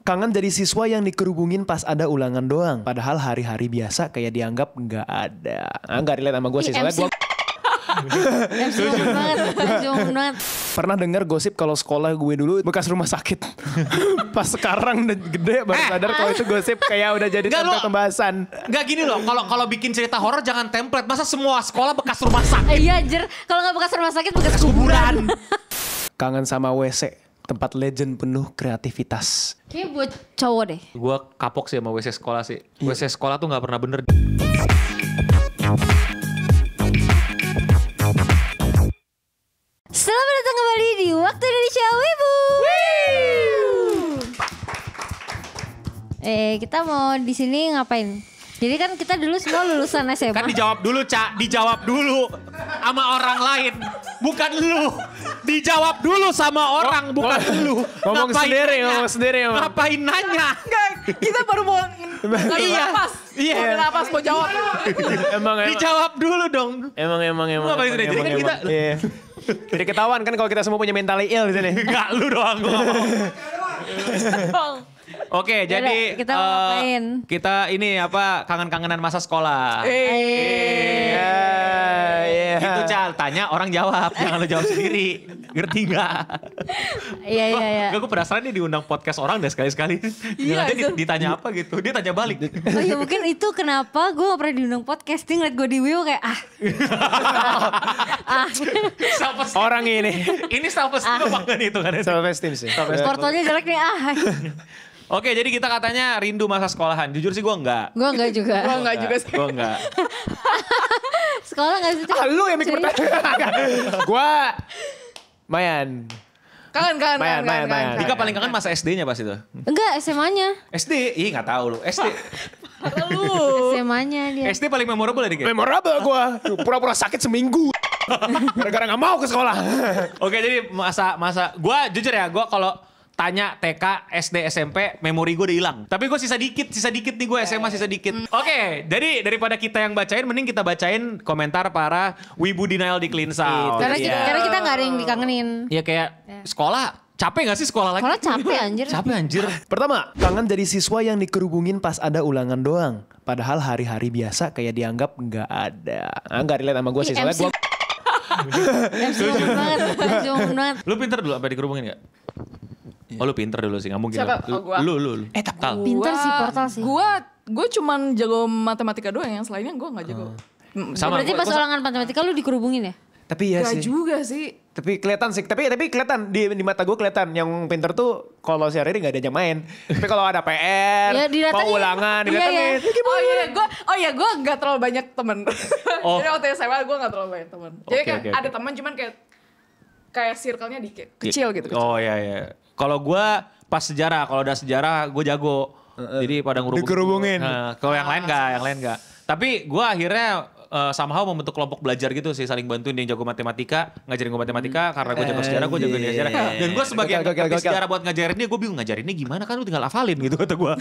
Kangen jadi siswa yang dikerubungin pas ada ulangan doang. Padahal hari-hari biasa kayak dianggap nggak ada. Nggak relate sama gue sih, soalnya gue banget. pernah dengar gosip kalau sekolah gue dulu bekas rumah sakit. Pas sekarang udah gede baru sadar kalau itu gosip kayak udah jadi template pembahasan. Gak gini loh, kalau bikin cerita horor jangan template. Masa semua sekolah bekas rumah sakit? Iya anjir, kalau nggak bekas rumah sakit bekas kuburan. Kangen sama WC, tempat legend penuh kreativitas. Kayaknya buat cowok deh. Gue kapok sih sama WC sekolah sih. WC sekolah tuh gak pernah bener. Selamat datang kembali di Waktu Indonesia Wibu. Kita mau di sini ngapain? Jadi kan kita dulu semua lulusan SMA. Kan dijawab dulu, Cak. Dijawab dulu sama orang lain. Bukan lu. Dijawab dulu sama orang, bukan lu. Ngomong sendiri. Ngapain nanya? Enggak, kita baru mau napas. Iya. Napas mau jawab. Emang. Dijawab dulu dong. Emang. Ngapain sini? Jadi kan kita... Iya. Jadi ketahuan kan kalau kita semua punya mentally ill di sini. Enggak, lu doang. Gua Oke, jadi kita mau ngapain? Kita ini apa kangen-kangenan masa sekolah. Itu Cal, tanya orang jawab, jangan lo jawab sendiri. Ngerti nggak? Iya. Gue penasaran nih diundang podcast orang deh sekali-sekali. Iya, Dia ditanya apa gitu, dia tanya balik. Oh ya mungkin itu kenapa gue gak pernah diundang podcast. Dia ngeliat gue di Wibu kayak Orang ini. Ini self-esteem apa kan itu kan? Self-esteem sih. Portonya jelek nih Oke, jadi kita katanya rindu masa sekolahan. Jujur sih gue enggak. Gue enggak juga. Gue enggak juga sih. Gue enggak. Sekolah gak sih? Lu yang mikir pertanyaan. Gua Mayan. Kangen. Dika paling kangen masa SD-nya pas itu. Enggak, SMA-nya. SD? Ih gak tahu lu. SD. SMA-nya dia. SD paling memorable ya Dika? Memorable gua. Pura-pura sakit seminggu. Gara-gara gak mau ke sekolah. Oke, jadi masa gua jujur ya, gua kalau tanya TK, SD, SMP, memori gue udah hilang. Tapi gue sisa dikit nih gue SMA sisa dikit. Oke, jadi daripada kita yang bacain, mending kita bacain komentar para Wibu Denial di Cleansau. Karena kita gak ada yang dikangenin. Ya kayak sekolah, capek gak sih sekolah lagi? Sekolah capek anjir. Capek anjir. Pertama, kangen jadi siswa yang dikerubungin pas ada ulangan doang. Padahal hari-hari biasa kayak dianggap nggak ada. Nggak relate sama gue sih, soalnya gue... banget. Lu pinter dulu sampai dikerubungin gak? Oh lu pinter dulu sih, gak mungkin. Siapa? Gua. Lu. Pinter sih portal sih. Gue cuman jago matematika doang, yang selainnya gue gak jago. Sama. Berarti pas ulangan matematika lu dikerubungin ya? Tapi ya Gak sih. juga sih. Tapi kelihatan sih. Tapi kelihatan di mata gue kelihatan yang pinter tuh kalau si Riri nggak ada yang main. Tapi kalau ada PR, Ya, mau ulangan, didatengin. Oh iya, gue gak terlalu banyak temen. Oh. Jadi waktu SMA gue gak terlalu banyak temen. Jadi Oke, kayak oke. ada temen cuman kayak circle-nya dikit, kecil gitu. Kecil. Oh iya. Kalau gue pas sejarah, kalau udah sejarah gue jago. Jadi pada Dikerubungin. Kalau yang lain enggak. Tapi gue akhirnya somehow membentuk kelompok belajar gitu sih, saling bantuin. Dia yang jago matematika, ngajarin gue matematika. Karena gue jago sejarah, gue jago dia sejarah. Dan gue sebagai ngerti sejarah buat ngajarin dia, gue bingung ngajarinnya gimana, kan lu tinggal hafalin gitu kata gue.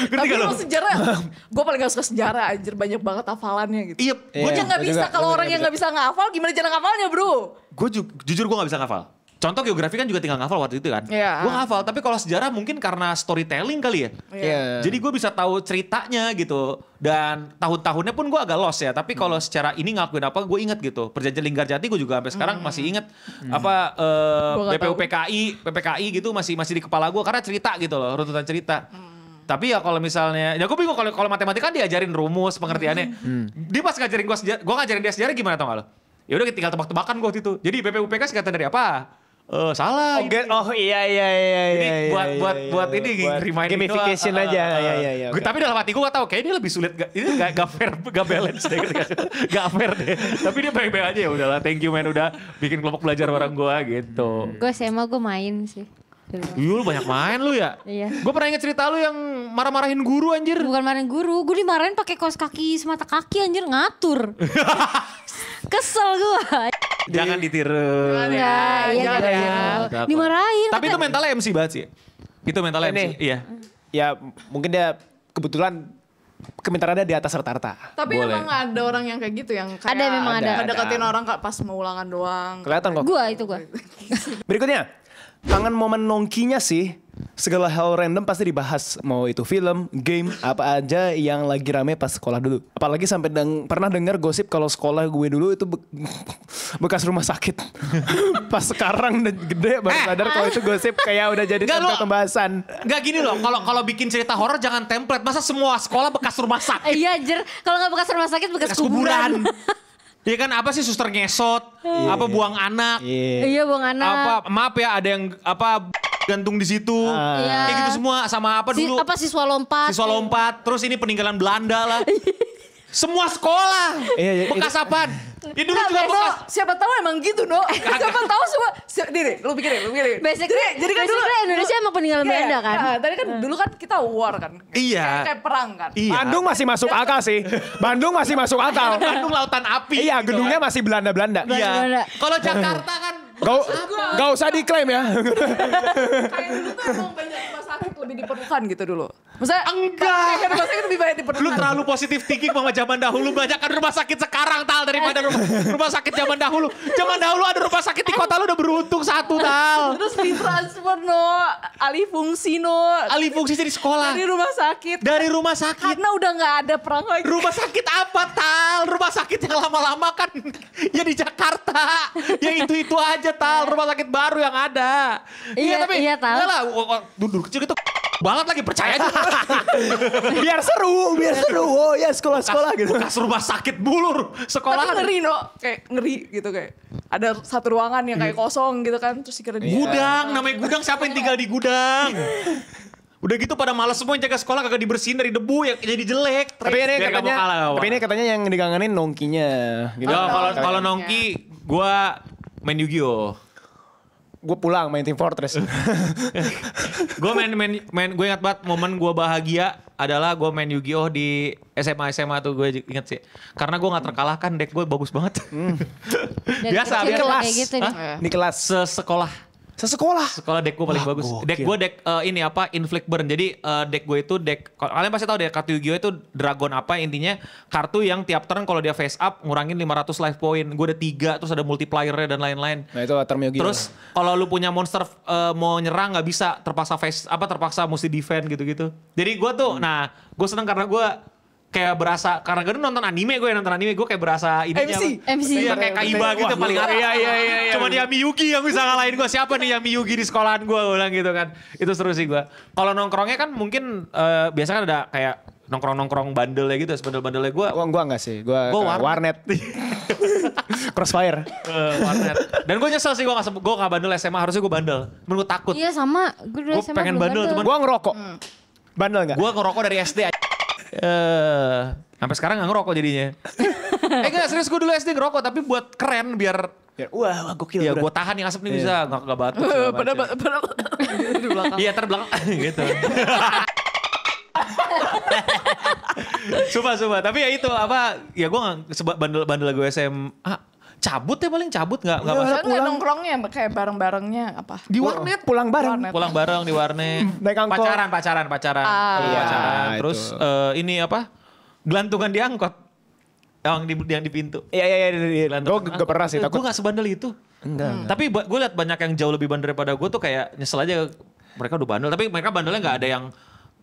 Tapi lu sejarah, gue paling gak suka sejarah anjir, banyak banget hafalannya gitu. Iya, Gue aja gak bisa, kalau orang yang gak bisa ngafal, gimana cara ngafalnya bro? Gue jujur gue gak bisa ngafal. Contoh geografi kan juga tinggal ngafal waktu itu kan. Iya. Gue ngafal, tapi kalau sejarah mungkin karena storytelling kali ya. Iya. Jadi gue bisa tahu ceritanya gitu. Dan tahun-tahunnya pun gue agak lost ya. Tapi kalau secara ini ngelakuin apa gue inget gitu. Perjanjian Linggarjati gue juga sampai sekarang masih inget. PPKI gitu masih di kepala gue. Karena cerita gitu loh, runtutan cerita. Tapi ya kalau misalnya, ya gue bingung kalau matematika kan diajarin rumus pengertiannya. Dia pas ngajarin gue ngajarin dia sejarah gimana tau gak lo? Ya udah tinggal tebak-tebakan gue waktu itu. Jadi PPUPK singkatan dari apa? Salah. Iya. Jadi buat ini reminding gamification doang. aja. Iya. Tapi dalam hati gue gak tau, kayaknya dia lebih sulit. Ini gak fair, gak balance deh. Gak fair deh. Tapi dia baik-baik aja, ya udahlah. Thank you man udah bikin kelompok belajar bareng gue gitu. Gue SMA gue main sih. Lu banyak main lu ya? Iya. Gue pernah inget cerita lu yang marah-marahin guru anjir. Bukan marahin guru, gue dimarahin pakai kaos kaki semata kaki anjir, ngatur. Kesel gue. Jangan ditiru. Iya. Dimarahin. Tapi itu mentalnya MC banget sih. Itu mentalnya MC. Iya. Ya mungkin dia kebetulan kepintarannya di atas rata-rata. Tapi Boleh. emang ada orang yang kayak gitu yang kayak Ada, memang ada. ngedeketin orang pas mau ulangan doang. Kelihatan kok. Gue. Berikutnya, kangen momen nongkinya sih. segala hal random pasti dibahas. Mau itu film, game, apa aja yang lagi rame pas sekolah dulu. Apalagi sampai pernah dengar gosip kalau sekolah gue dulu itu bekas rumah sakit. Pas sekarang udah gede baru sadar kalau itu gosip kayak udah jadi tempat pembahasan. Gak gini loh, kalau bikin cerita horor jangan template. Masa semua sekolah bekas rumah sakit? Iya anjir, kalau gak bekas rumah sakit bekas kuburan. Iya kan apa sih suster ngesot, apa buang anak. Iya buang anak. Apa maaf ya ada yang apa gantung di situ. Iya. Kayak gitu semua sama apa dulu? Siswa lompat. Siswa lompat, terus ini peninggalan Belanda lah. Semua sekolah. Bekas apaan? Ya dulu juga bekas. Siapa tahu emang gitu, No. Siapa tahu semua. Nih, lu pikirin. Basically kan dulu Indonesia emang peninggalan Belanda kan. Nah, tadi kan dulu kan kita war kan. Iya. Kayak perang kan. Iya. Bandung masih masuk akal sih. Bandung masih masuk akal. Bandung lautan api. Iya, gedungnya masih Belanda-Belanda. Iya. Kalau Jakarta kan Gak usah diklaim ya. Kayak dulu tuh emang banyak rumah sakit lebih diperlukan gitu dulu. Maksudnya enggak. Kayak rumah sakit lebih banyak diperlukan. Lu terlalu positif thinking bahwa zaman dahulu banyak kan rumah sakit sekarang Tal daripada rumah sakit zaman dahulu. Zaman dahulu ada rumah sakit di kota lu udah beruntung satu Tal. Terus ditransfer alih fungsi Alih fungsi di sekolah. dari rumah sakit. Dari rumah sakit. Karena udah nggak ada perang lagi. Rumah sakit apa Tal? Rumah sakit yang lama-lama kan ya di Jakarta. Ya itu aja Tal. Rumah sakit baru yang ada. Iya, Tal. Enggak lah. Dulu kecil itu banget lagi percaya aja. biar seru. Oh ya sekolah-sekolah gitu. Bekas rumah sakit bulur sekolah. Tapi ngeri kayak ngeri gitu kayak. Ada satu ruangan yang kayak kosong gitu kan. Terus dikira Gudang, namanya gudang siapa yang tinggal di gudang? Udah gitu pada malas semua yang jaga sekolah kagak dibersihin dari debu ya jadi jelek. Tapi ini katanya yang dikangenin nongkinya. Gitu. Kalau nongki gua main Yu-Gi-Oh. Gue pulang main Team Fortress. Gue gue ingat banget momen gue bahagia adalah gue main Yu-Gi-Oh di SMA tuh gue inget sih. Karena gue gak terkalahkan, deck gue bagus banget. Biasa. Di kelas. Gitu, di kelas. Sekolah deck gue paling bagus. Deck gue Inflict Burn. Jadi deck gue itu kalian pasti tahu deh kartu Yu-Gi-Oh itu dragon apa intinya kartu yang tiap turn kalau dia face up ngurangin 500 life point. Gue ada 3 terus ada multipliernya dan lain-lain. Nah itu term Yu-Gi-Oh. Terus kalau lu punya monster mau nyerang nggak bisa terpaksa mesti defend gitu-gitu. Jadi gue tuh gue seneng karena gue kayak berasa karena gue nonton anime gue kayak berasa MC. Iya kayak Kaiba gitu paling atas. Iya. Cuma Yami Yugi yang bisa ngalahin gue. Siapa nih Yami Yugi di sekolahan gue bilang gitu kan. Itu seru sih gue. Kalau nongkrongnya kan mungkin biasa kan ada kayak nongkrong bandelnya gitu. Bandelnya gue. Gue enggak sih. Gue warnet. Crossfire. Warnet. Dan gue nyesel sih gue gak bandel SMA. Harusnya gue bandel. Menurut takut. Iya sama. Gue pengen bandel. Gue ngerokok. Bandel gak? Gue ngerokok dari SD aja. Sampai sekarang gak ngerokok jadinya. Enggak serius gue dulu SD ngerokok tapi buat keren biar wah gokil. Iya gue tahan nih asap nih bisa gak batuk. Padahal di belakang. Iya terbelakang gitu. Sumpah. Tapi ya itu ya gue gak bandel gue SMA. Cabut ya paling gak masuk. Nggak nongkrongnya kayak bareng-barengnya apa? Di warnet pulang bareng. Pulang bareng di warnet. Naik angkot. Pacaran. Iya, Terus ini gelantungan di angkot. Yang di pintu. Iya. Gue gak pernah sih takut. Gue gak sebandel itu. Enggak. Tapi gue liat banyak yang jauh lebih bandel daripada gue tuh kayak nyesel aja. Mereka udah bandel. Tapi mereka bandelnya gak ada yang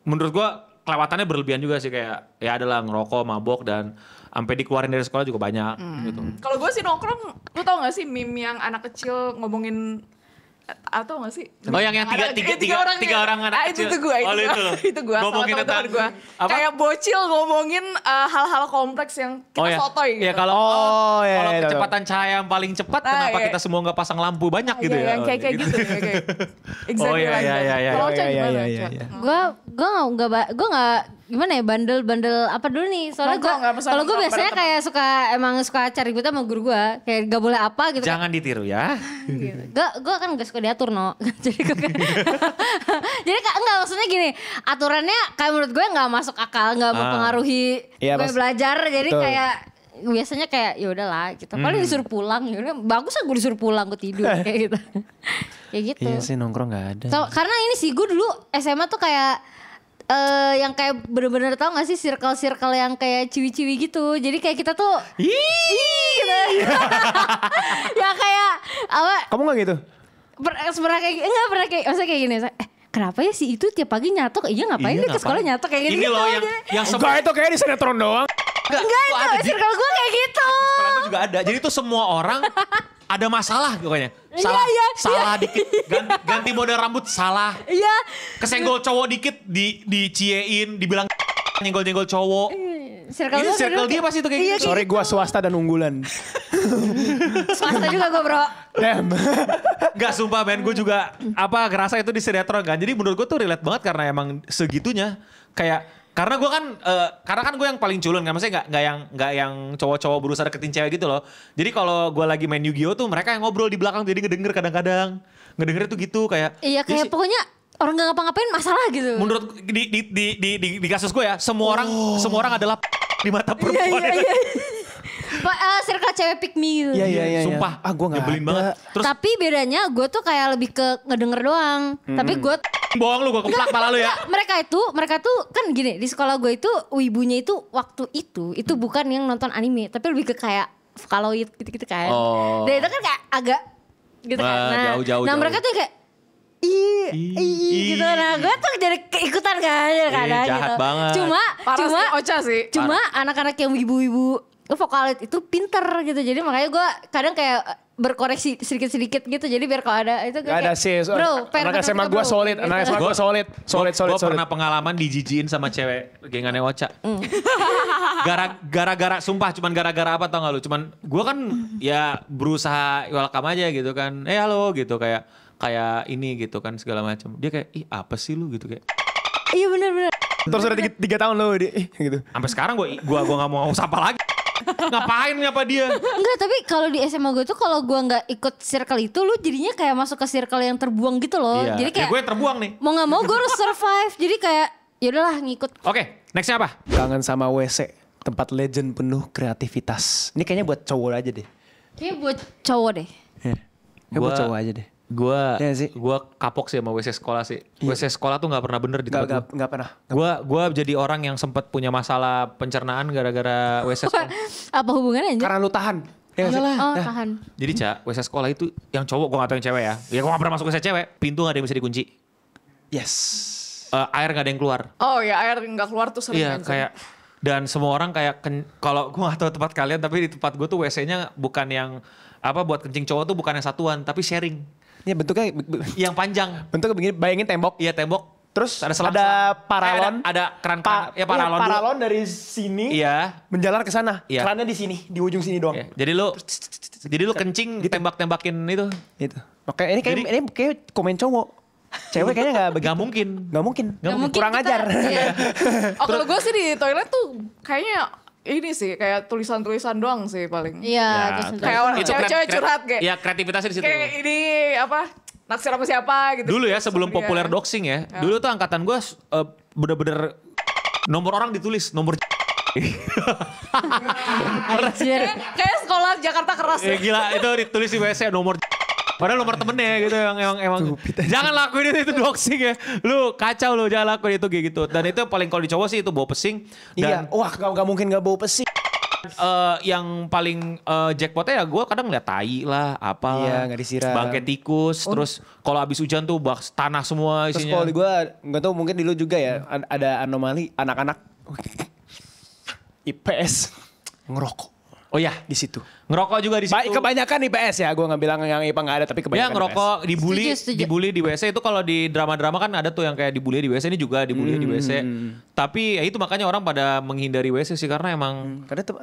menurut gue kelewatannya berlebihan juga sih. Kayak ya adalah ngerokok, mabok dan sampai dikeluarin dari sekolah juga banyak gitu. Kalau gue sih nongkrong, lu tau gak sih meme yang anak kecil ngomongin atau gak sih? Oh yang tiga orang anak kecil. Itu gue. Itu gue ngomongin sama tentang gue. Kayak bocil ngomongin hal-hal kompleks yang kita sotoy gitu. Ya kalau kecepatan cahaya yang paling cepat kenapa kita semua gak pasang lampu banyak gitu ya. Yang kayak gitu. Oh iya. Kalau Ocha gimana? Gue gak gimana ya bandel apa dulu nih soalnya kalau gue biasanya kayak suka cari gue sama guru gue kayak gak boleh apa gitu. Jangan ditiru ya. Gue kan gak suka diatur jadi gue jadi enggak maksudnya gini aturannya kayak menurut gue gak masuk akal gak mempengaruhi gue belajar jadi kayak biasanya kayak ya udahlah gitu paling disuruh pulang ya udah bagus lah gue disuruh pulang gue tidur kayak gitu kayak gitu. Iya sih nongkrong gak ada. Karena ini sih gue dulu SMA tuh kayak yang kayak bener-bener tau gak sih circle yang kayak ciwi-ciwi gitu. Jadi kayak kita tuh gitu. Ya kayak apa? Kamu gak gitu? Pernah kayak maksudnya kayak gini. kenapa ya si itu tiap pagi nyatok, ngapain dia ke sekolah nyatok kayak gitu. Ini loh yang Enggak, itu kayak di sinetron doang. Enggak itu, circle gue kayak gitu. Sekolah gue juga ada. Jadi tuh semua orang ada masalah pokoknya. Salah dikit, ganti model rambut salah. Iya. Kesenggol cowok dikit diciein, dibilang nyenggol-nyenggol cowok. Ini circle dia pasti tuh kayak gitu. Sorry, gue swasta dan unggulan. Swasta juga gue bro. Damn. Enggak, sumpah men, gue juga ngerasa itu di sinetron kan. Jadi menurut gue tuh relate banget karena emang segitunya. Karena gue kan, gue yang paling culun kan, maksudnya nggak yang cowok-cowok berusaha deketin cewek gitu loh. Jadi kalau gue lagi main Yu-Gi-Oh tuh mereka yang ngobrol di belakang, jadi ngedenger kadang-kadang, ngedengernya tuh gitu kayak. Iya kayak pokoknya orang nggak ngapa-ngapain masalah gitu. Menurut di kasus gue ya, semua orang adalah di mata perempuan. Iya. Circle cewek pick me gitu. Iya. Sumpah, gue nggak nyebelin banget. Terus, tapi bedanya gue tuh kayak lebih ke ngedenger doang. Tapi gue bohong lu, gue keplak malah lu ya. Mereka tuh kan gini, di sekolah gue itu wibunya itu waktu itu bukan yang nonton anime, tapi lebih ke kayak Vocaloid gitu-gitu kan. Dan itu kan kayak agak gitu kan. Jauh. Mereka tuh kayak gitu. Nah gue tuh jadi keikutan kan kadang jahat gitu. Banget. Cuma Ocha sih. Cuma anak-anak yang wibu-wibu Vocaloid itu pinter gitu. Jadi makanya gue kadang kayak berkoreksi sedikit-sedikit gitu. Jadi biar kalau ada itu gak ada sih. bro, anak SMA gue solid. Anak SMA gue solid. Gue pernah pengalaman dijijiin sama cewek gengannya Ocha. Gara-gara sumpah cuman gara-gara apa tau gak lu? Cuman gue kan ya berusaha welcome aja gitu kan. Halo gitu kayak ini gitu kan segala macam. Dia kayak apa sih lu gitu kayak. Iya benar. Terus udah 3 tahun lo gitu. Sampai sekarang gue nggak mau sapa lagi. Ngapain nyapa dia? Enggak, tapi kalau di SMA gue tuh kalau gue nggak ikut circle itu, lu jadinya kayak masuk ke circle yang terbuang gitu loh. Iya. Jadi kayak gue yang terbuang nih. Mau nggak mau gue harus survive. Jadi kayak ya udahlah ngikut. Oke, nextnya apa? Kangen sama WC, tempat legend penuh kreativitas. Ini kayaknya buat cowok aja deh. Kayaknya buat cowok deh. Buat cowok aja deh. Gue kapok sih sama WC sekolah sih. WC sekolah tuh nggak pernah bener di tempat gue. Gak pernah. Gue jadi orang yang sempat punya masalah pencernaan gara-gara WC sekolah. Apa hubungannya anjir? Karena lu tahan. Tahan. Jadi WC sekolah itu yang cowok, gue gak tau yang cewek ya. Ya gue gak pernah masuk WC cewek. Pintu gak ada yang bisa dikunci. Yes. Air gak ada yang keluar. Oh ya, air gak keluar tuh sering. Iya kayak. Dan semua orang kayak, kalau gue gak tahu tempat kalian, tapi di tempat gue tuh WC-nya bukan yang, buat kencing cowok tuh bukan yang satuan, tapi sharing. Iya bentuknya yang panjang. Bentuknya begini, bayangin tembok. Iya tembok. Terus ada paralon. Ada keran paralon. Iya, paralon dari sini. Iya. Menjalar ke sana. Iya. Kerannya di sini, di ujung sini doang. Iya. Jadi lu kencing tembak-tembakin itu. Itu. Oke, ini kayak komen cowok. Cewek kayaknya gak begitu. Gak mungkin. Kurang ajar. Iya. Kalau gue sih di toilet tuh kayaknya ini sih kayak tulisan-tulisan doang sih paling. Iya. Kayak orang cewek-cewek curhat kayak. Iya kreativitasnya di situ. Kayak ini naksir sama siapa gitu. Dulu ya sebelum populer doxing ya. Dulu tuh angkatan gue bener-bener nomor orang ditulis nomor. Kayak sekolah Jakarta keras. Gila itu ditulis di WC nomor. Padahal nomor temennya gitu emang jangan lakuin itu doxing ya. Lu kacau lu, jangan lakuin itu kayak gitu. Dan itu paling kalau di cowok sih itu bau pesing. Dan wah gak mungkin gak bau pesing. Yang paling jackpotnya ya gue kadang ngeliat tai lah apa. Iya gak disiram. Bangkai tikus. Terus kalau abis hujan tuh tanah semua isinya. Terus kalau di gue gak tau mungkin di lu juga ya. Ada anomali anak-anak IPS ngerokok. Oh ya di situ. Ngerokok juga di situ. Kebanyakan IPS ya, gue nggak bilang yang IPA nggak ada, tapi kebanyakan. Ya ngerokok, IPS. dibully di WC itu kalau di drama-drama kan ada tuh yang kayak dibully di WC, ini juga dibully di WC. Tapi ya itu makanya orang pada menghindari WC sih karena emang karena itu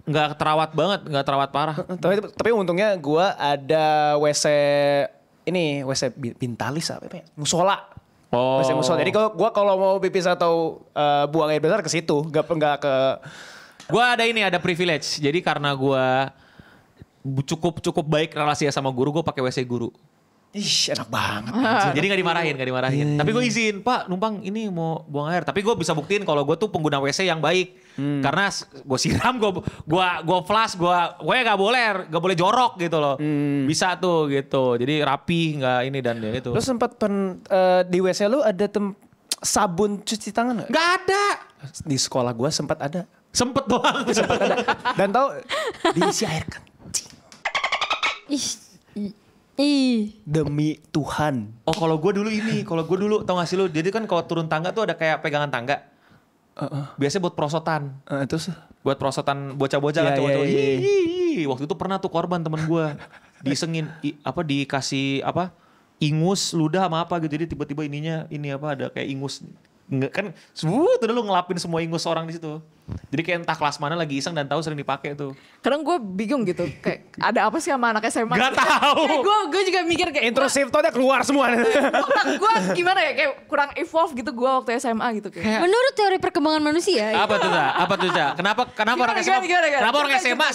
nggak terawat banget, nggak terawat parah. Tapi untungnya gue ada WC ini WC Bintalis apa ya? Musola. WC musola. Jadi kalau mau pipis atau buang air besar ke situ, nggak ke. Gue ada privilege. Jadi karena gue cukup baik relasinya sama guru, gue pakai WC guru. Ih, enak banget. Jadi gak dimarahin. Tapi gue izin, Pak, numpang ini mau buang air. Tapi gue bisa buktiin kalau gue tuh pengguna WC yang baik. Karena gue siram, gue flush, gue gak boleh jorok gitu loh. Bisa tuh gitu. Jadi rapi, nggak ini dan ya itu. Lu sempat di WC lu ada sabun cuci tangan gak? Gak ada. Di sekolah gue sempat ada. Sempet doang. Dan tau diisi air kencing. Ih. Demi Tuhan. Oh kalau gue dulu tau gak sih lu, jadi kan kalau turun tangga tuh ada kayak pegangan tangga. Biasanya buat prosotan. Terus? Buat prosotan bocah-bocah kan cowok-cowok. Hihihi. Waktu itu pernah tuh korban temen gue. Diisengin, dikasih ingus, ludah sama apa gitu. Jadi tiba-tiba ada kayak ingus. Nggak kan, udah lu ngelapin semua ingus orang di situ. Jadi kayak entah kelas mana lagi iseng dan tahu sering dipakai tuh. Kadang gue bingung gitu, kayak ada apa sih sama anak SMA? Gak tahu. Gue juga mikir kayak Intrusif tuh ada keluar semua. gue gimana ya, kayak kurang evolve gitu gue waktu SMA gitu kayak. Menurut teori perkembangan manusia. Apa tuh, Cak? Kenapa orang SMA? Kenapa orang SMA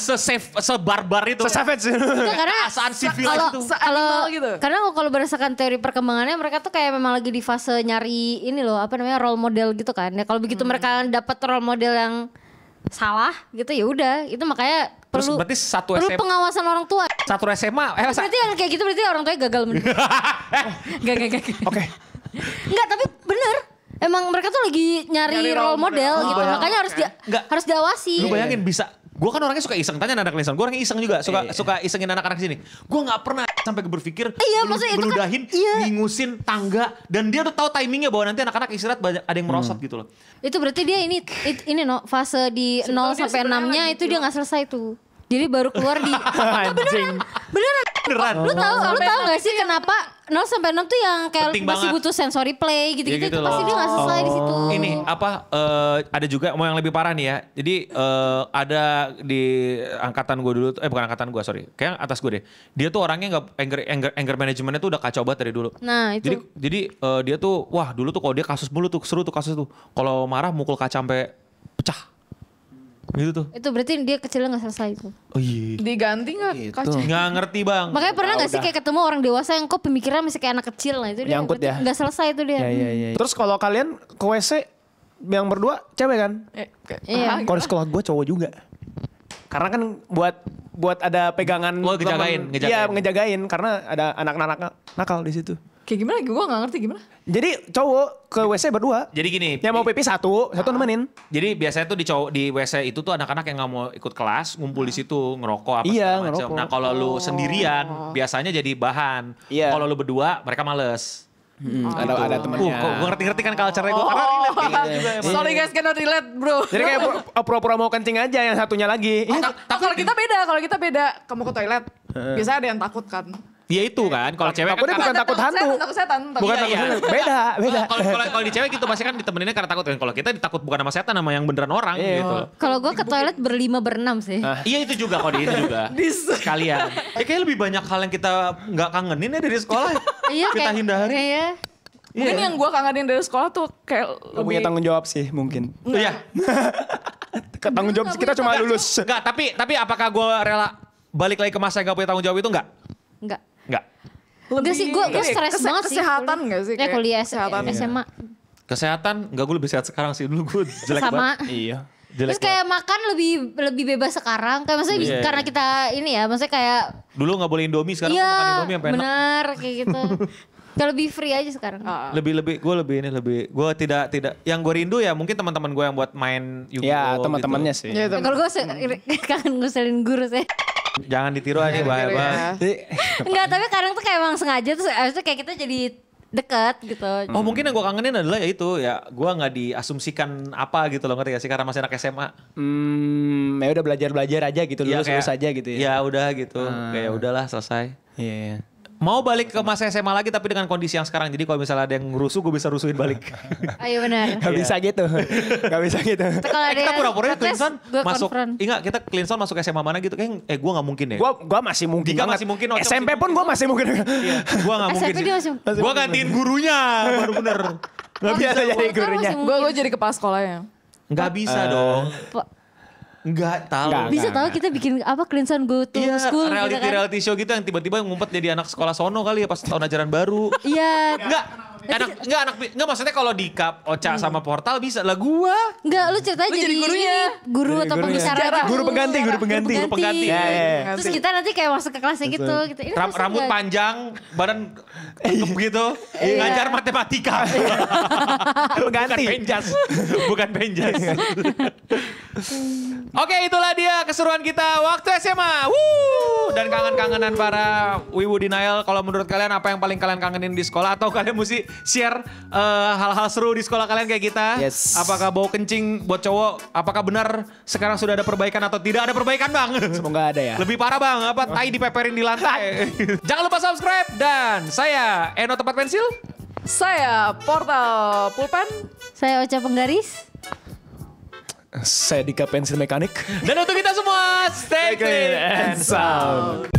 sebarbar itu? Se-savage. Karena Asaan sivil itu. Animal gitu. Karena kalau berdasarkan teori perkembangannya mereka tuh kayak memang lagi di fase nyari ini loh, apa namanya, role model gitu kan. Ya kalau begitu mereka dapat role model yang salah gitu ya udah, itu makanya Terus perlu berarti satu perlu SMA pengawasan orang tua. Satu SMA. Berarti yang kayak gitu berarti orang tuanya gagal mendidik. Gak. Oke. Enggak, tapi bener. Emang mereka tuh lagi nyari role model gitu. Makanya harus diawasi. Lu bayangin bisa. Gue kan orangnya suka iseng, tanya anak Linson. Gue orangnya iseng juga, suka isengin anak-anak sini. Gue nggak pernah sampai berpikir maksudnya itu kan, ngeludahin, ngingusin tangga, dan dia udah tahu timingnya bahwa nanti anak-anak istirahat banyak ada yang merosot gitu loh. Itu berarti dia ini fase di 0 sampai 6-nya itu dia nggak selesai tuh. Jadi baru keluar di Anjing. Beneran. Lu tahu nggak sih kenapa 0 sampai 6 tuh yang kayak Penting masih banget. butuh sensory play gitu-gitu, Ya gitu itu pasti loh. dia nggak selesai di situ. Ini ada juga mau yang lebih parah nih ya. Jadi ada di angkatan gue dulu, bukan angkatan gue, sorry. Kayak atas gue deh. Dia tuh orangnya nggak anger manajemennya tuh udah kacau banget dari dulu. Nah itu. Jadi dia tuh wah dulu tuh kalau dia kasus mulu tuh seru tuh kasus tuh. Kalau marah mukul kaca sampai pecah. Gitu tuh. Itu berarti dia kecilnya nggak selesai itu. Oh iya. Diganti nggak Gitu. kaca? Nggak ngerti bang. Makanya pernah nggak sih kayak ketemu orang dewasa yang kok pemikiran masih kayak anak kecil, nah itu dia Nyangkut berarti ya. nggak selesai itu dia. Iya. Terus kalau kalian ke WC yang berdua cewek kan? Iya. Kalau di sekolah gue cowok juga. Karena kan buat ada pegangan. Oh, ngejagain. Iya, ngejagain karena ada anak-anak nakal di situ. Kayak gimana? Gue gak ngerti gimana. Jadi cowok ke WC berdua. Jadi gini. Yang mau pipi satu nemenin. Jadi biasanya tuh di WC itu tuh anak-anak yang nggak mau ikut kelas ngumpul di situ ngerokok apa Iya, segala macam. ngerokok. Nah kalau lu sendirian biasanya jadi bahan. Iya. Kalau lu berdua mereka males. Ada temennya. Gue ngerti-ngerti kan culture-nya gue karena relate kayak gitu juga emang. Sorry guys, cannot relate bro. Jadi kayak pura-pura mau kencing aja yang satunya lagi. Kalau kita beda, kamu ke toilet, biasanya ada yang takut kan. Ya itu kan kalau cewek Takutnya kan bukan takut hantu. Takut setan. Bukan Iya, takut iya. hantu. Beda. Kalau di cewek gitu pasti kan ditemeninnya karena takut kan. Kalau kita ditakut bukan sama setan, sama yang beneran orang Iya. gitu. Kalau gue ke toilet berlima berenam sih. Iya itu juga kok itu juga. Sekalian. Ya kayak lebih banyak hal yang kita nggak kangenin ya dari sekolah. Iya Kita hindari. Iya. Mungkin yang gue kangenin dari sekolah tuh kayak Gak punya tanggung jawab sih mungkin. Iya. Tanggung jawab kita cuma lulus. Enggak, tapi apakah gue rela balik lagi ke masa yang gak punya tanggung jawab itu enggak? Enggak. Enggak. Enggak sih, gue stres banget sih. Kesehatan gak sih? Ya kuliah kesehatan. SMA. Kesehatan, enggak gue lebih sehat sekarang sih. Dulu gue jelek Sama. banget. Iya. Terus kayak makan lebih bebas sekarang. Kayak maksudnya Iya, karena iya. kita ini ya, maksudnya kayak Dulu gak boleh Indomie, sekarang gue makan iya Indomie sampai enak. benar kayak gitu. Kayak lebih free aja sekarang. Lebih gue tidak yang gue rindu ya mungkin teman-teman gue yang buat main Yu-Gi-Oh Ya teman-temannya gitu. sih. Iya, itu. Kalau gue kangen nguselin guru sih. Jangan ditiru aja bahaya banget. Enggak, tapi kadang tuh kayak emang sengaja tuh habis itu kayak kita jadi deket gitu. Oh mungkin yang gue kangenin adalah ya itu ya gue nggak diasumsikan apa gitu loh, ngerti gak sih karena masih anak SMA. Ya udah belajar aja gitu, Ya, lulus aja gitu ya. Ya udah gitu, kayak udahlah selesai. Iya. Mau balik ke masa SMA lagi tapi dengan kondisi yang sekarang. Jadi kalau misalnya ada yang rusuh gue bisa rusuhin balik. Ayo benar. Gak bisa gitu. Gak bisa gitu. Kalau ada Kita yang pura-pura protes, Clinton gue masuk. konfront. Ingat kita Clinton masuk SMA mana gitu kayak gue gak mungkin deh. Gua masih mungkin Dika banget. masih mungkin, Ocha SMP masih pun gua masih mungkin. Iya, gue gak mungkin SMP sih. dia masih Gue gantiin gurunya baru bener. Gak bisa jadi Kan gurunya. masih Gue jadi kepala sekolahnya. Gak bisa dong. Enggak tahu. Nggak. Bisa tahu kita bikin apa Clinton go to Iya, school gitu kan. reality show gitu yang tiba-tiba ngumpet jadi anak sekolah sono kali ya pas tahun ajaran baru. Iya. Enggak, Enggak maksudnya kalau di Cup, Ocha sama Portal bisa lah gua. Enggak, lu ceritanya Lu jadi gurunya. ini, guru atau pembicara gitu. Guru pengganti. Terus kita nanti kayak masuk ke kelasnya gitu. Ini Rambut panjang, badan tegep gitu. Ngajar matematika. Pengganti. Bukan penjas. Oke, itulah dia keseruan kita waktu SMA. Dan kangen-kangenan para Wibu Denial. Kalau menurut kalian apa yang paling kalian kangenin di sekolah? Atau kalian mesti share hal-hal seru di sekolah kalian kayak kita? Yes. Apakah bau kencing buat cowok? Apakah benar sekarang sudah ada perbaikan atau tidak ada perbaikan, Bang? Semoga ada ya. Lebih parah, Bang. Apa tai dipeperin di lantai. Jangan lupa subscribe. Dan saya Eno Tempat Pensil. Saya Portal Pulpen. Saya Ocha Penggaris. Saya Dika Pensil Mekanik. Dan untuk kita semua, stay clean and sound.